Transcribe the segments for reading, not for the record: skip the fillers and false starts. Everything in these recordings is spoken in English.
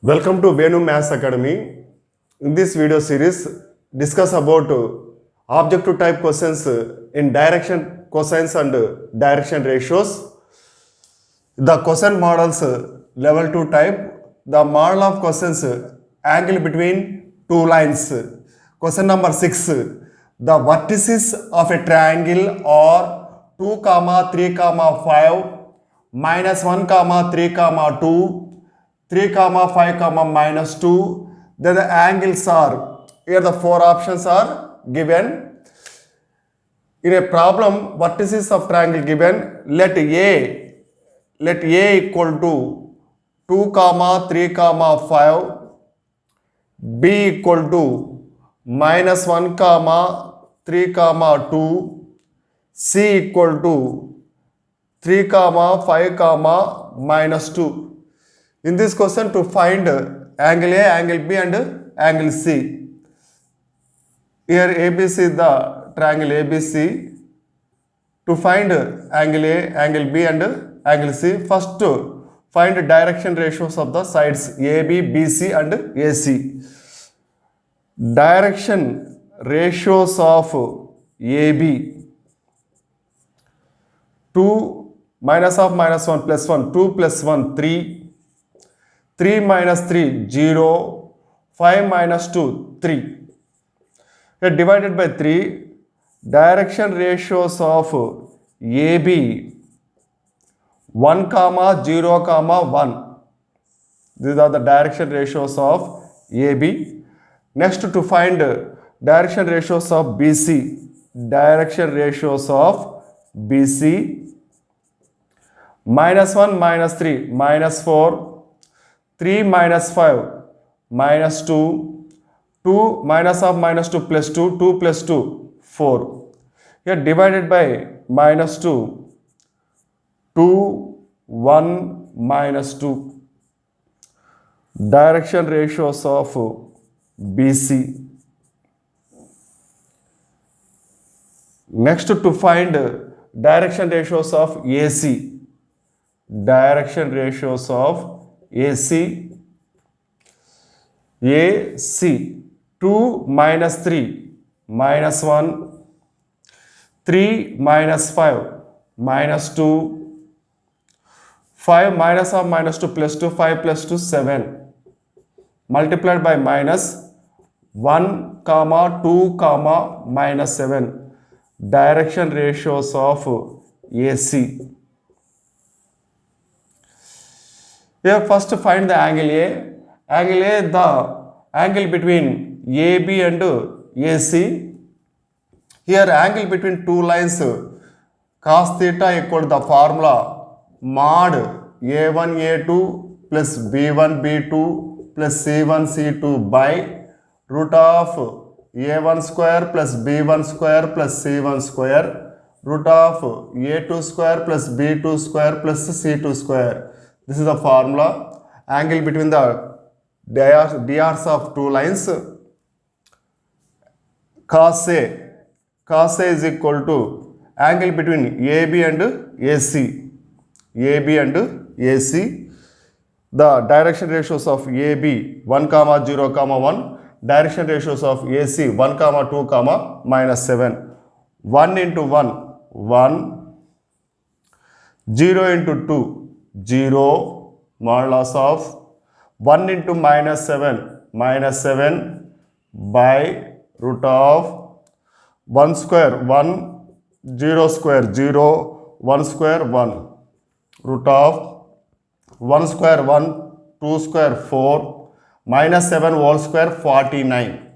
Welcome to Venu Maths Academy. In this video series, discuss about objective type questions in direction cosines and direction ratios. The question models level 2 type. The model of questions angle between two lines. Question number 6. The vertices of a triangle are 2, 3, 5, minus 1, 3, 2, 3 comma 5 comma minus 2. Then the angles are, here the four options are given. In a problem, vertices of triangle given, let A equal to 2 comma 3 comma 5, B equal to minus 1 comma 3 comma 2, C equal to 3 comma 5 comma minus 2. In this question, to find angle A, angle B and angle C. Here ABC is the triangle ABC. To find angle A, angle B and angle C, first find direction ratios of the sides AB, BC and AC. Direction ratios of AB. 2 minus of minus 1 plus 1, 2 plus 1, 3. 3 minus 3, 0. 5 minus 2, 3. Here divided by 3, direction ratios of AB 1, 0, 1. These are the direction ratios of AB. Next, to find direction ratios of BC. Direction ratios of BC. Minus 1, minus 3, minus 4. 3 minus 5, minus 2, 2 minus of minus 2 plus 2, 2 plus 2, 4. Here divided by minus 2, 2, 1, minus 2. Direction ratios of BC. Next, to find direction ratios of AC. Direction ratios of AC 2 minus 3 minus 1, 3 minus 5 minus 2, 5 minus of minus 2 plus 2, 5 plus 2, 7, multiplied by minus 1, 2, minus 7. Direction ratios of AC. Here first find the angle A. Angle A, the angle between AB and AC. Here angle between two lines cos theta equal to the formula mod A1 A2 plus B1 B2 plus C1 C2 by root of A1 square plus B1 square plus C1 square root of A2 square plus B2 square plus C2 square. This is the formula. Angle between the DRs of two lines. Cos A is equal to angle between AB and AC. AB and AC. The direction ratios of AB 1, 0, 1. Direction ratios of AC 1, 2, minus 7. 1 into 1, 1. 0 into 2. 0, modulus of 1 into minus 7 by root of 1 square 1, 0 square 0, 1 square 1, root of 1 square 1, 2 square 4, minus 7 whole square 49.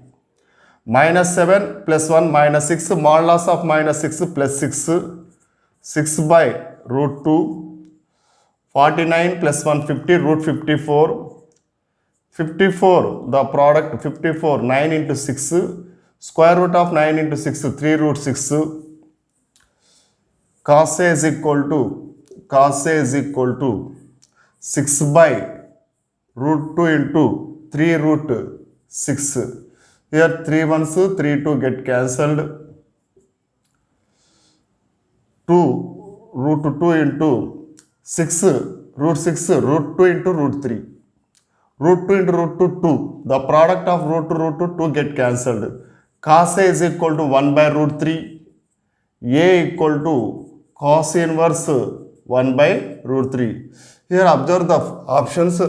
Minus 7 plus 1 minus 6, modulus of minus 6 plus 6, 6 by root 2. 49 plus 1, 50, root 54. 54, the product 54, 9 into 6. Square root of 9 into 6, 3 root 6. Cos A is equal to 6 by root 2 into 3 root 6. Here 3 ones, 3 2 get cancelled. 2 root 2 into 6 root 6 root 2 into root 3. Root 2 into root 2, 2. The product of root 2, root 2, 2 get cancelled. Cos A is equal to 1 by root 3. A equal to cos inverse 1 by root 3. Here observe the options.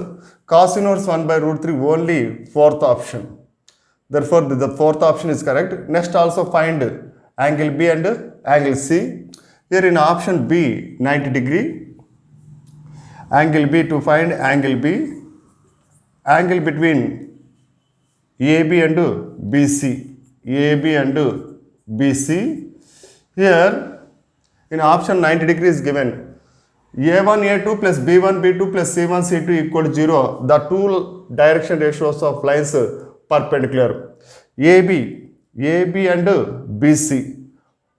Cos inverse 1 by root 3 only fourth option. Therefore, the fourth option is correct. Next also find angle B and angle C. Here in option B, 90 degree. Angle B, to find angle B. Angle between AB and BC. AB and BC. Here in option 90 degree is given. A1, A2 plus B1, B2 plus C1, C2 equal to 0. The two direction ratios of lines perpendicular. AB and BC.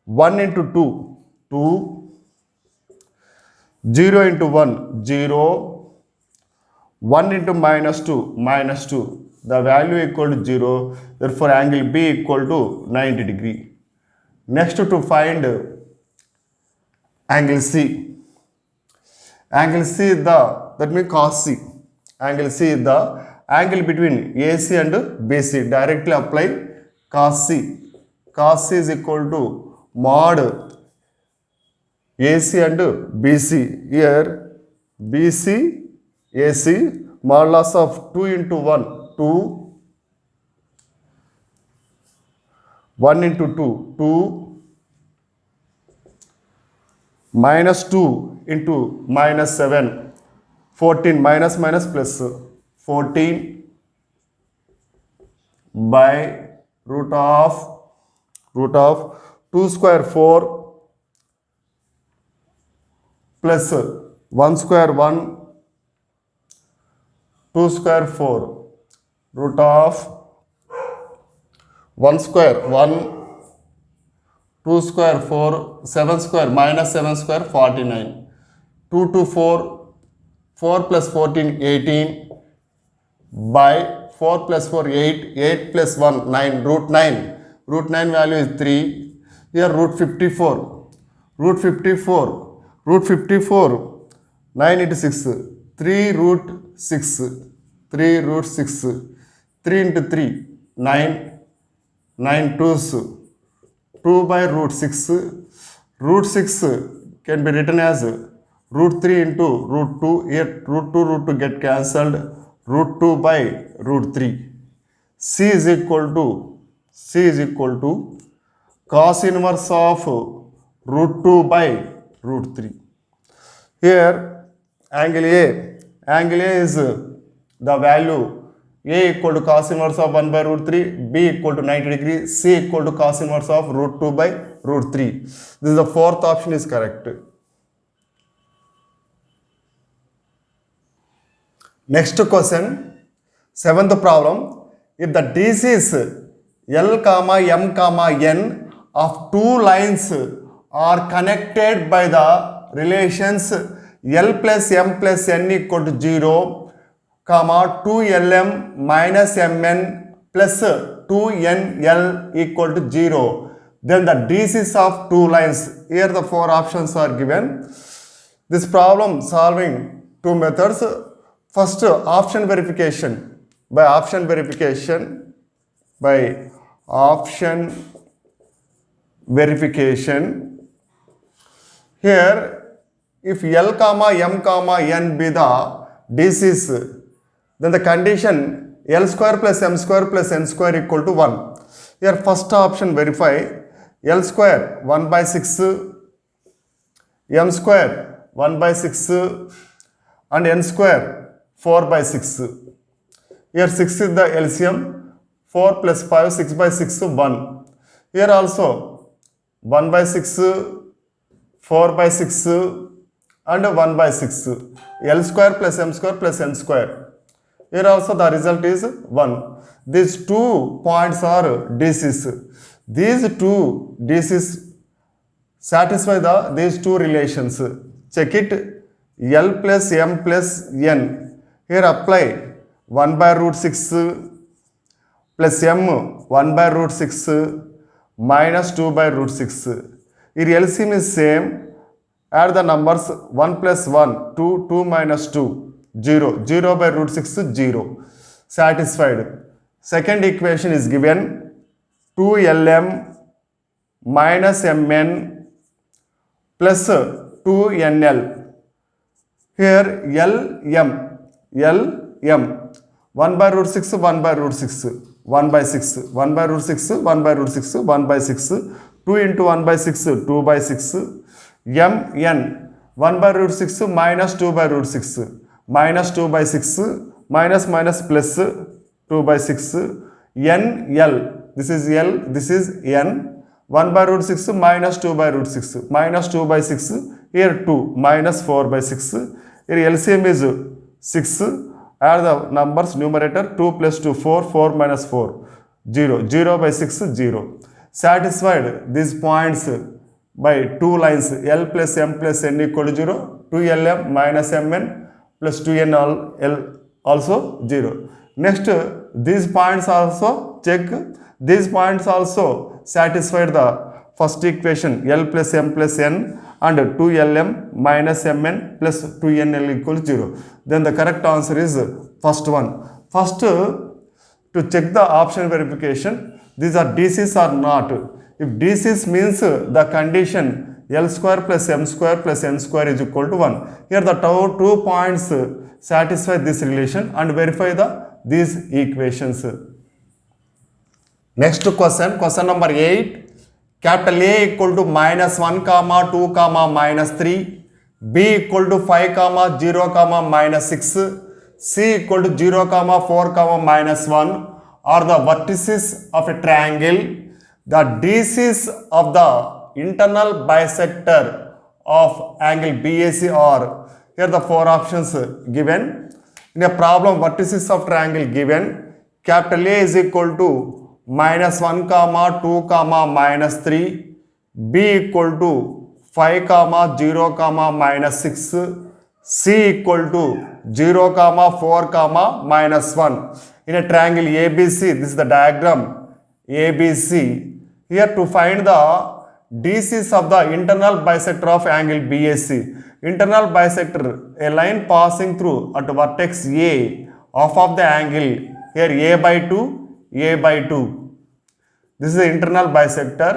1 into 2, 2. 0 into 1, 0. 1 into minus 2, minus 2. The value equal to 0. Therefore, angle B equal to 90 degree. Next to find angle C. Angle C is that means cos C. Angle C is the angle between AC and BC. Directly apply cos C. Cos C is equal to mod AC and BC. Here BC, AC, modulus of 2 into 1, 2. 1 into 2, 2. Minus 2 into minus 7, 14. Minus minus plus 14 by root of 2 square 4 plus 1 square 1, 2 square 4, root of 1 square 1, 2 square 4, 7 square minus 7 square 49. 2 to 4, 4 plus 14, 18 by 4 plus 4, 8, 8 plus 1, 9, root 9. Root 9 value is 3. Here root 54, root 54, root 54, 9 into 6, 3 root 6, 3 root 6, 3 into 3, 9, 9 twos, 2 by root 6. Root 6 can be written as root 3 into root 2. Here root 2, root 2 get cancelled. Root 2 by root 3. C is equal to cos inverse of root 2 by root 3. Here angle A. Angle A is the value A equal to cos inverse of 1 by root 3, B equal to 90 degree, C equal to cos inverse of root 2 by root 3. This is the fourth option is correct. Next question, seventh problem. If the DC is L, M, N of two lines are connected by the relations L plus M plus N equal to 0, 2LM minus MN plus 2NL equal to 0. Then the DCs of two lines. Here the four options are given. This problem solving two methods. First, option verification. By option verification, here if L, M, N be the DCs, then the condition L square plus M square plus N square equal to 1. Here first option verify. L square 1 by 6, M square 1 by 6 and N square 4 by 6. Here 6 is the LCM. 4 plus 5, 6 by 6, 1. Here also 1 by 6, 4 by 6 and 1 by 6. L square plus M square plus N square. Here also the result is 1. These 2 points are DCs. These 2 DCs satisfy these two relations. Check it. L plus M plus N. Here apply 1 by root 6 plus M 1 by root 6 minus 2 by root 6. Here LCM is same. Add the numbers 1 plus 1, 2, 2 minus 2. 0. 0 by root 6, 0. Satisfied. Second equation is given 2lm minus mn plus 2nl. Here lm 1 by root 6, 1 by root 6, 1 by 6, 1 by root 6, 1 by root 6, 1 by 6, 2 into 1 by 6, 2 by 6, mn 1 by root 6 minus 2 by root 6, minus 2 by 6, minus minus plus 2 by 6, nl, this is L, this is n, 1 by root 6 minus 2 by root 6, minus 2 by 6, here 2, minus 4 by 6, here LCM is 6, add the numbers numerator 2 plus 2, 4, 4 minus 4, 0, 0 by 6, 0. Satisfied these points by two lines L plus M plus N equal to 0, 2LM minus Mn plus 2N L also 0. Next, these points also check, these points also satisfied the first equation L plus M plus N and 2LM minus Mn plus 2NL equal to 0. Then the correct answer is first one. First, to check the option verification, these are DCs or not. If DCs means the condition L square plus M square plus N square is equal to 1. Here the two points satisfy this relation and verify these equations. Next question, question number 8. Capital A equal to minus 1 comma 2 comma minus 3, B equal to 5 comma 0 comma minus 6, C equal to 0 comma 4 comma minus 1 are the vertices of a triangle. The DCs of the internal bisector of angle BAC are, here the four options given. In a problem, vertices of triangle given, capital A is equal to minus 1 comma 2 comma minus 3, B equal to 5 comma 0 comma minus 6, C equal to 0 comma 4 comma minus 1. In a triangle ABC, this is the diagram ABC. Here to find the DCs of the internal bisector of angle BAC. Internal bisector, a line passing through at vertex A of the angle, here A by 2, A by 2. This is the internal bisector.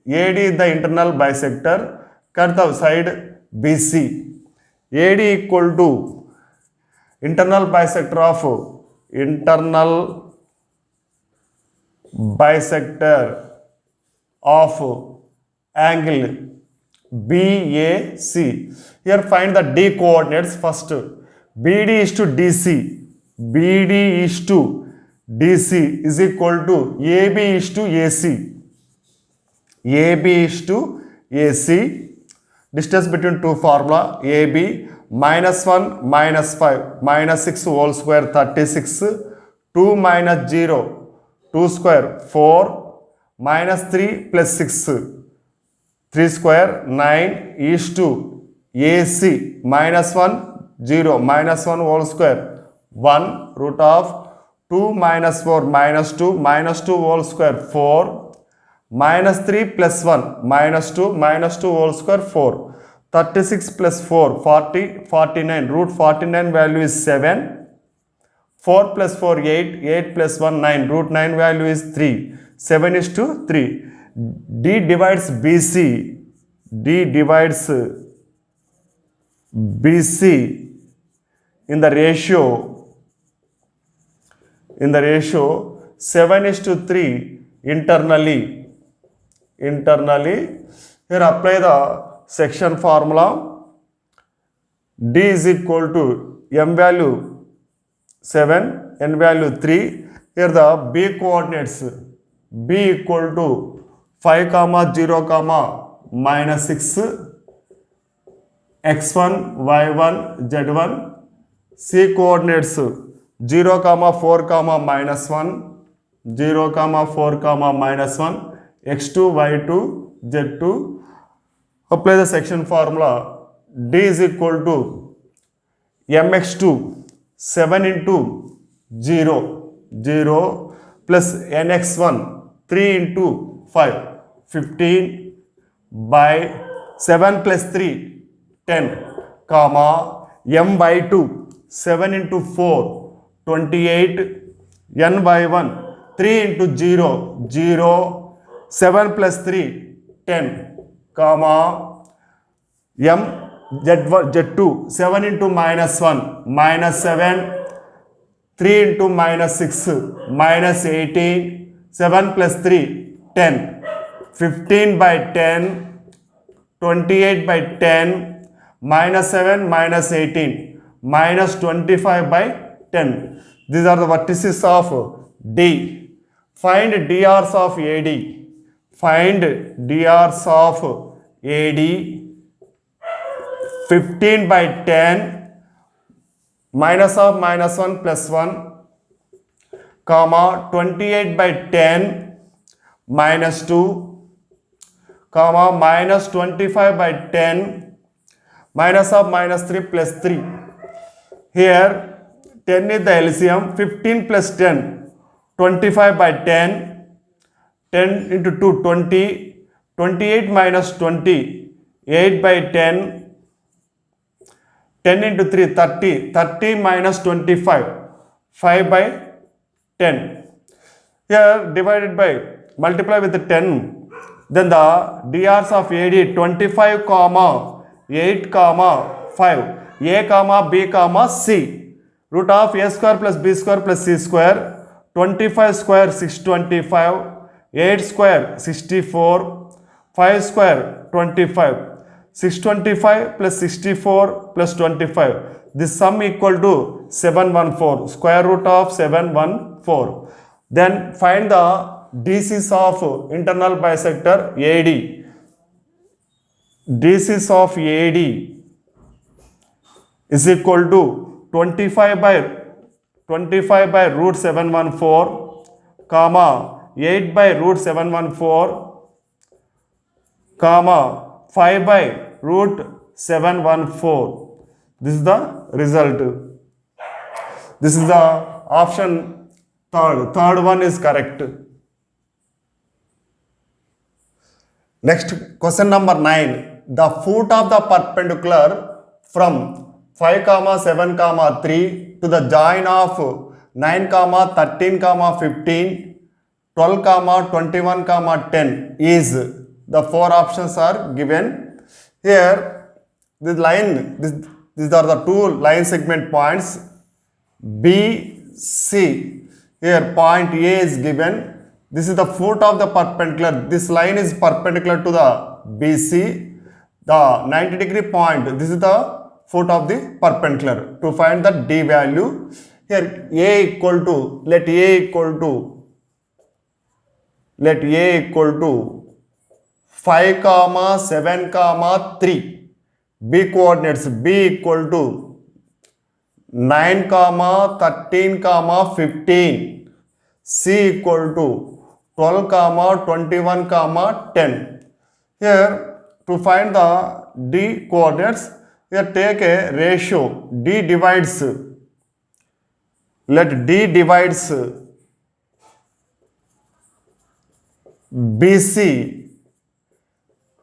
AD is the internal bisector. Cut the side BC. AD equal to internal bisector of angle BAC. Here find the D coordinates first. BD is to DC. BD is to DC is equal to AB is to AC. AB is to AC. Distance between two formula AB minus 1 minus 5 minus 6 whole square 36, 2 minus 0 2 square 4 minus 3 plus 6 3 square 9 is to AC minus 1 0 minus 1 whole square 1 root of 2 minus 4 minus 2 whole square 4 minus 3 plus 1 minus 2 whole square 4 36 plus 4 40 49 root 49 value is 7 4 plus 4 8 plus 1 9 root 9 value is 3 7 is to 3. D divides BC in the ratio 7 is to 3 internally. Here apply the section formula. D is equal to M value 7, N value 3. Here the B coordinates. B equal to 5 comma 0 comma minus 6, x1 y1 z1. C coordinates 0 comma 4 comma minus 1, 0 comma 4 comma minus 1, x2 y2 z2. Apply the section formula. D is equal to mx2 7 into 0 plus nx1 3 into 5 15 by 7 plus 3 10 comma m by 2 7 into 4, 28, n by 1, 3 into 0, 0, 7 plus 3, 10, comma, m, z1, z2, 7 into minus 1, minus 7, 3 into minus 6, minus 18, 7 plus 3, 10, 15 by 10, 28 by 10, minus 7, minus 18, minus 25 by 10. These are the vertices of D. Find DRs of AD. Find DRs of AD. 15 by 10, minus of minus 1 plus 1, comma, 28 by 10, minus 2, comma, minus 25 by 10, minus of minus 3 plus 3. Here 10 is the LCM, 15 plus 10, 25 by 10, 10 into 2, 20, 28 minus 20, 8 by 10, 10 into 3, 30, 30 minus 25, 5 by 10. Here divided by, multiply with 10, then the DRs of AD 25 comma 8 comma 5, A comma B comma C. Root of a square plus b square plus c square, 25 square 625, 8 square 64, 5 square 25, 625 plus 64 plus 25. This sum equal to 714, square root of 714. Then find the DCs of internal bisector AD. DCs of AD is equal to 25 by root 714, comma, 8 by root 714, comma, 5 by root 714. This is the result. This is the option third. Third one is correct. Next, question number 9. The foot of the perpendicular from 5 comma 7 comma 3 to the join of 9 comma 13 comma 15, 12 comma 21 comma 10 is, the four options are given. Here this line, these are the two line segment points B, C. Here point A is given. This is the foot of the perpendicular. This line is perpendicular to the BC. The 90-degree point, this is the foot of the perpendicular. To find the D value, here A equal to, let A equal to 5 comma 7 comma 3. B coordinates, B equal to 9 comma 13 comma 15. C equal to 12 comma 21 comma 10. Here to find the D coordinates, here take a ratio. D divides, let D divides BC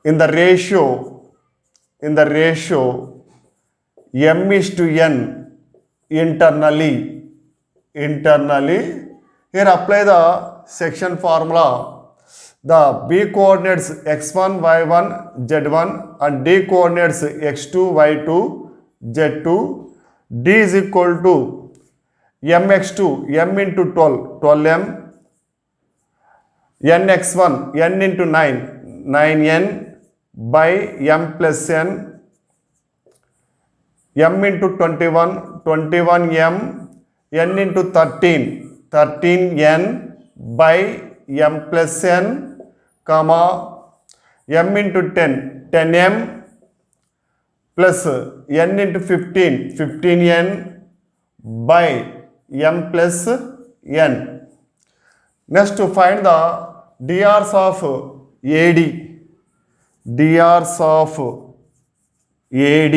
in the ratio m is to n internally. Here apply the section formula. The B coordinates x1, y1, z1 and D coordinates x2, y2, z2. D is equal to mx2, m into 12, 12m, nx1, n into 9, 9n by m plus n, m into 21, 21m, n into 13, 13n by m plus n, comma, m into 10, 10m plus n into 15, 15n by m plus n. Next, to find the DRs of AD. DRs of AD.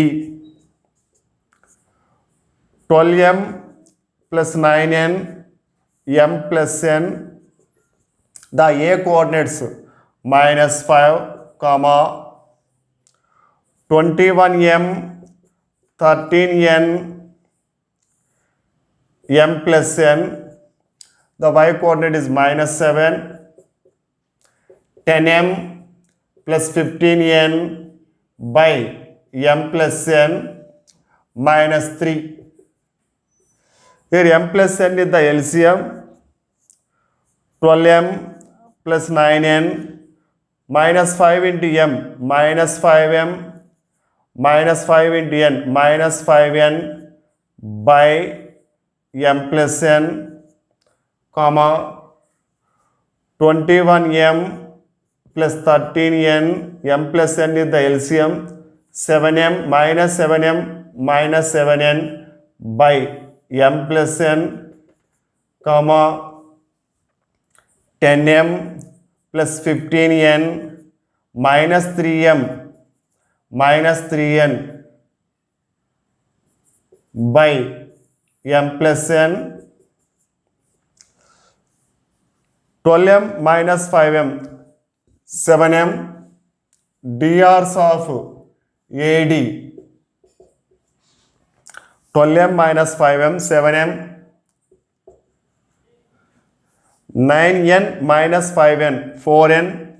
12m plus 9n, m plus n. The A coordinates minus 5, comma, 21m, 13n, m plus n, the y coordinate is minus 7, 10m plus 15n by m plus n minus 3. Here m plus n is the LCM, 12m plus 9n minus 5 into m minus 5m minus 5 into n minus 5n by m plus n, comma 21m plus 13n, m plus n is the LCM, 7m minus 7m minus 7n by m plus n, comma 10m plus 15n minus 3m minus 3n by m plus n, 12m minus 5m, 7m, DRs of AD, 12m minus 5m, 7m, 9n minus 5n, 4n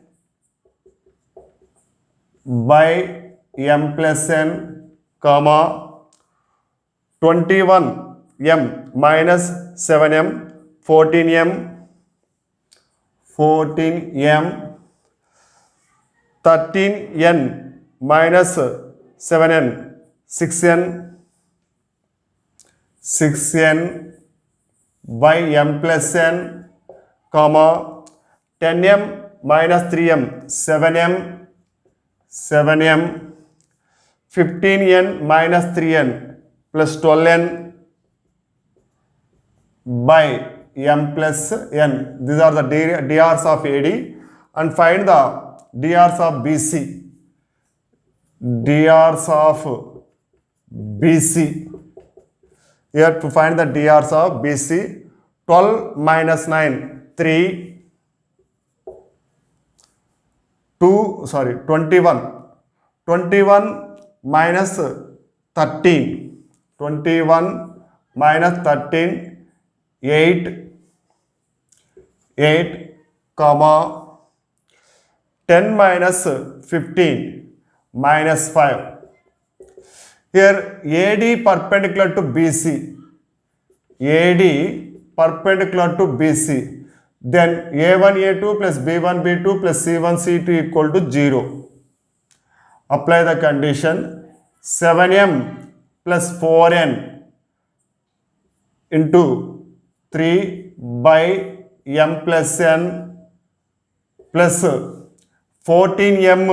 by m plus n, comma 21m minus 7m, 14m, 13n minus 7n, 6n by m plus n, comma 10m minus 3m, 7m, 15n minus 3n plus 12n by m plus n. These are the DRs of AD, and find the DRs of BC. DRs of BC. Here to find the DRs of BC, 12 minus 9, 3, 21. 21 minus 13. 21 minus 13, 8, comma 10 minus 15 minus 5. Here AD perpendicular to BC. AD perpendicular to BC. Then A1 A2 plus B1 B2 plus C1 C2 equal to 0. Apply the condition. 7m plus 4n into 3 by m plus n plus 14m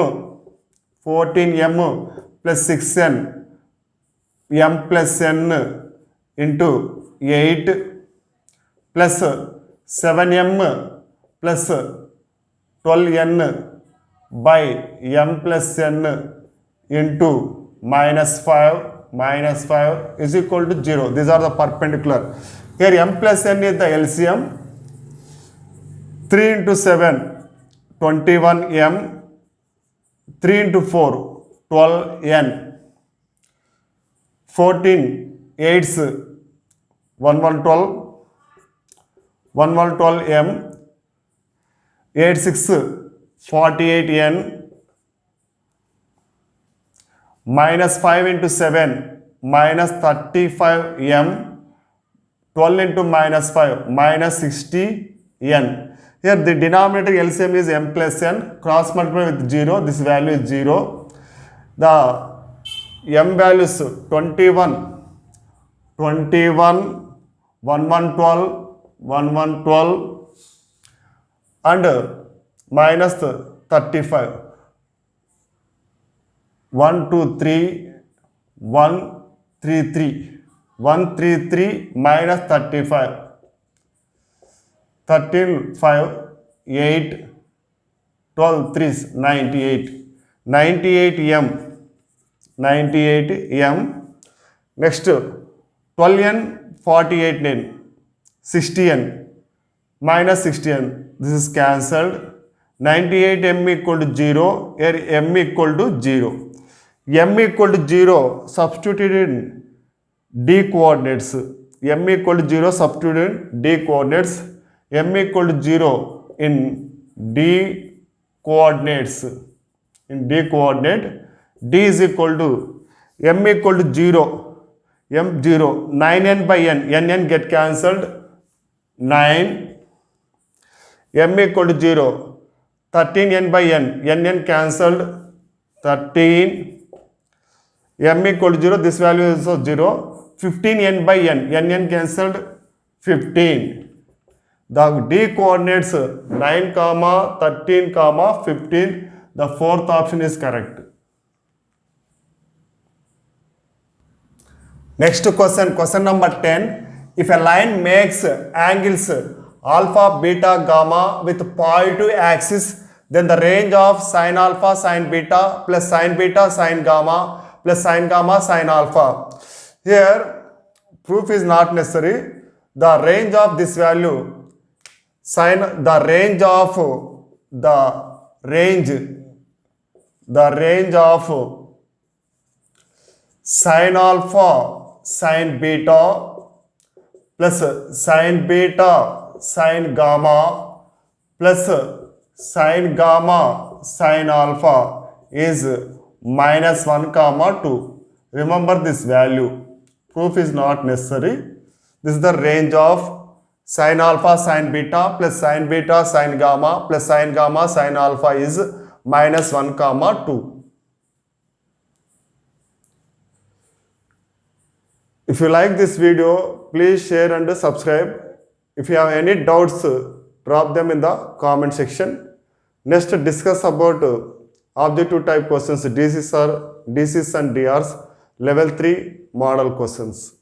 plus 6n m plus n into 8 plus 7m plus 12n by m plus n into minus 5 is equal to 0. These are the perpendicular. Here m plus n is the LCM. 3 into 7, 21m. 3 into 4, 12n. 14 8s, 1112m. 8 6, 48n. Minus 5 into 7, minus 35m. 12 into minus 5, minus 60n. Here the denominator LCM is m plus n. Cross multiply with 0. This value is 0. The m values 21, 1112, and minus 35. 133 minus 35. 13 5 8 12 3 98m. Next 12n 48n 60n minus 60n. This is cancelled. 98m equal to 0. Here m equal to 0. M equal to 0 substituted in D coordinates. m equal to 0 substitute in d coordinates, m equal to 0 in d coordinates, d is equal to m equal to 0, m 0, 9n by n get cancelled, 9, m equal to 0, 13n by n cancelled, 13, m equal to 0, this value is also 0, 15n by n cancelled, 15. The d coordinates 9, 13, 15, the fourth option is correct. Next question number 10. If a line makes angles alpha, beta, gamma with positive axis, then the range of sin alpha, sin beta plus sin beta, sin gamma plus sin gamma, sin alpha. Here, proof is not necessary. The range of this value, the range of sin alpha, sin beta plus sin beta, sin gamma plus sin gamma, sin alpha is minus 1, 2. Remember this value. Proof is not necessary. This is the range of sin alpha, sin beta plus sin beta, sin gamma plus sin gamma, sin alpha is minus 1, 2. If you like this video, please share and subscribe. If you have any doubts, drop them in the comment section. Next, discuss about objective type questions, DCs and DRs, level 3 model questions.